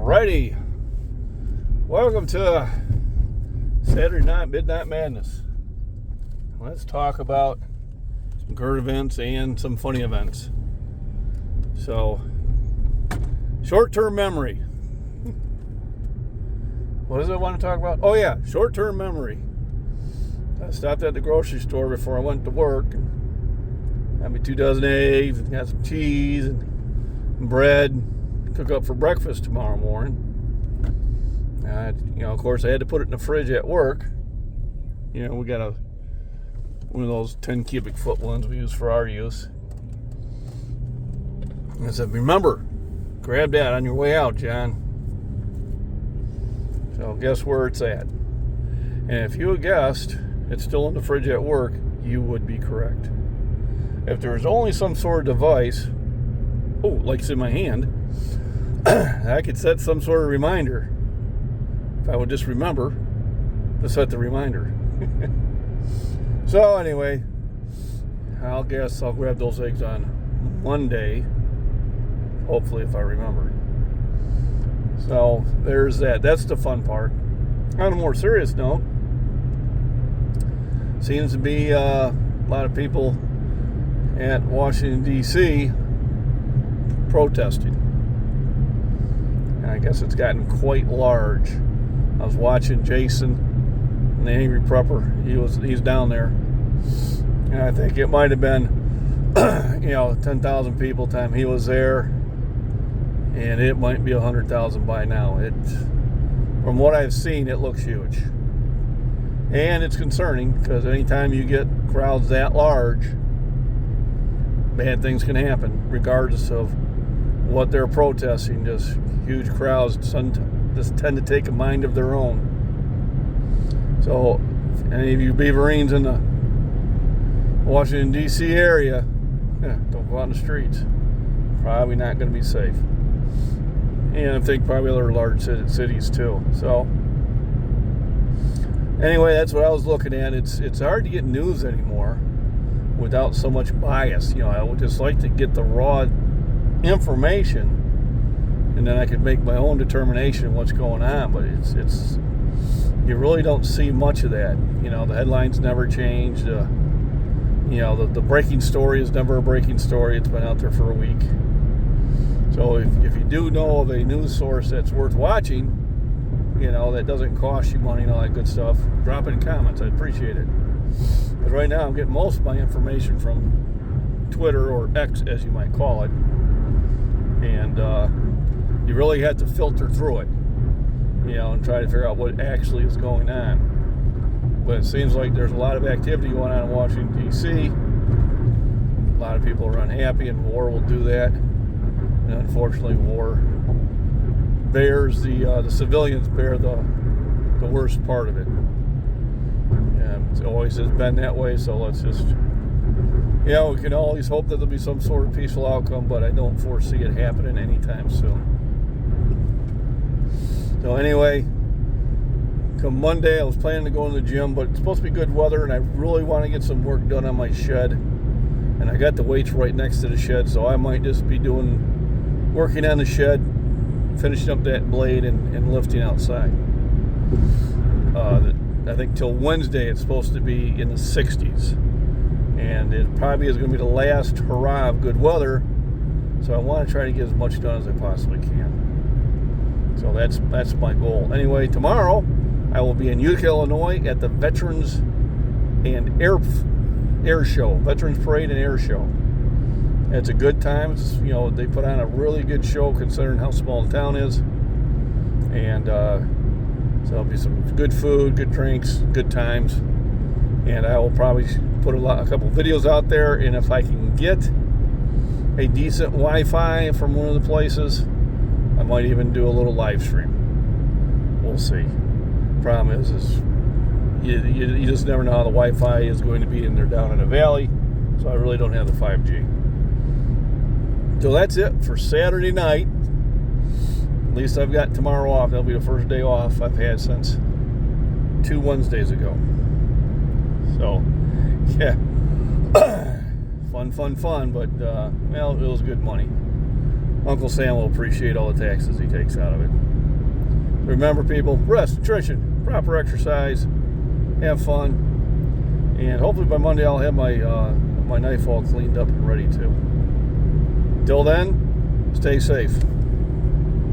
Alrighty, welcome to Saturday Night Midnight Madness. Let's talk about some current events and some funny events. So, short-term memory. What does I want to talk about? Oh yeah, short-term memory. I stopped at the grocery store before I went to work. Got me 2 dozen eggs, and got some cheese and bread. Cook up for breakfast tomorrow morning. Of course, I had to put it in the fridge at work. We got one of those 10 cubic foot ones we use for our use. And I said, remember, grab that on your way out, John. So guess where it's at. And if you had guessed it's still in the fridge at work, you would be correct. If there was only some sort of device, like it's in my hand, I could set some sort of reminder. If I would just remember to set the reminder. So anyway, I'll grab those eggs on Monday. Hopefully, if I remember. So there's that. That's the fun part. On a more serious note, seems to be a lot of people at Washington, D.C. protesting. I guess it's gotten quite large. I was watching Jason and the Angry Prepper. He's down there. And I think it might have been 10,000 people time he was there. And it might be 100,000 by now. From what I've seen, it looks huge. And it's concerning because anytime you get crowds that large, bad things can happen regardless of what they're protesting. Just huge crowds just tend to take a mind of their own. So, if any of you Beaverines in the Washington, D.C. area, don't go out in the streets. Probably not going to be safe. And I think probably other large cities too. So, anyway, that's what I was looking at. It's hard to get news anymore without so much bias. I would just like to get the raw information, and then I could make my own determination of what's going on. But it's you really don't see much of that. The headlines never change. The breaking story is never a breaking story. It's been out there for a week. So if you do know of a news source that's worth watching, that doesn't cost you money and all that good stuff, drop it in comments. I'd appreciate it. But right now I'm getting most of my information from Twitter, or X as you might call it. And you really have to filter through it, and try to figure out what actually is going on. But it seems like there's a lot of activity going on in Washington, D.C. A lot of people are unhappy, and war will do that. And unfortunately, war bears the civilians bear the worst part of it. And it always has been that way, so let's just... we can always hope that there'll be some sort of peaceful outcome, but I don't foresee it happening anytime soon. So anyway, come Monday, I was planning to go in the gym, but it's supposed to be good weather, and I really want to get some work done on my shed. And I got the weights right next to the shed, so I might just be working on the shed, finishing up that blade and lifting outside. I think till Wednesday it's supposed to be in the 60s. And it probably is going to be the last hurrah of good weather. So I want to try to get as much done as I possibly can. So that's my goal. Anyway, tomorrow I will be in Utica, Illinois at the Veterans and Air Show, Veterans Parade and Air Show. It's a good time. They put on a really good show considering how small the town is. And so there'll be some good food, good drinks, good times. And I will probably put a couple videos out there, and if I can get a decent Wi-Fi from one of the places, I might even do a little live stream. We'll see. Problem is you just never know how the Wi-Fi is going to be in there down in the valley, so I really don't have the 5G. So that's it for Saturday night. At least I've got tomorrow off. That'll be the first day off I've had since 2 Wednesdays ago. So, yeah. Fun, but, it was good money. Uncle Sam will appreciate all the taxes he takes out of it. Remember, people, rest, nutrition, proper exercise, have fun. And hopefully by Monday I'll have my knife all cleaned up and ready too. Till then, stay safe.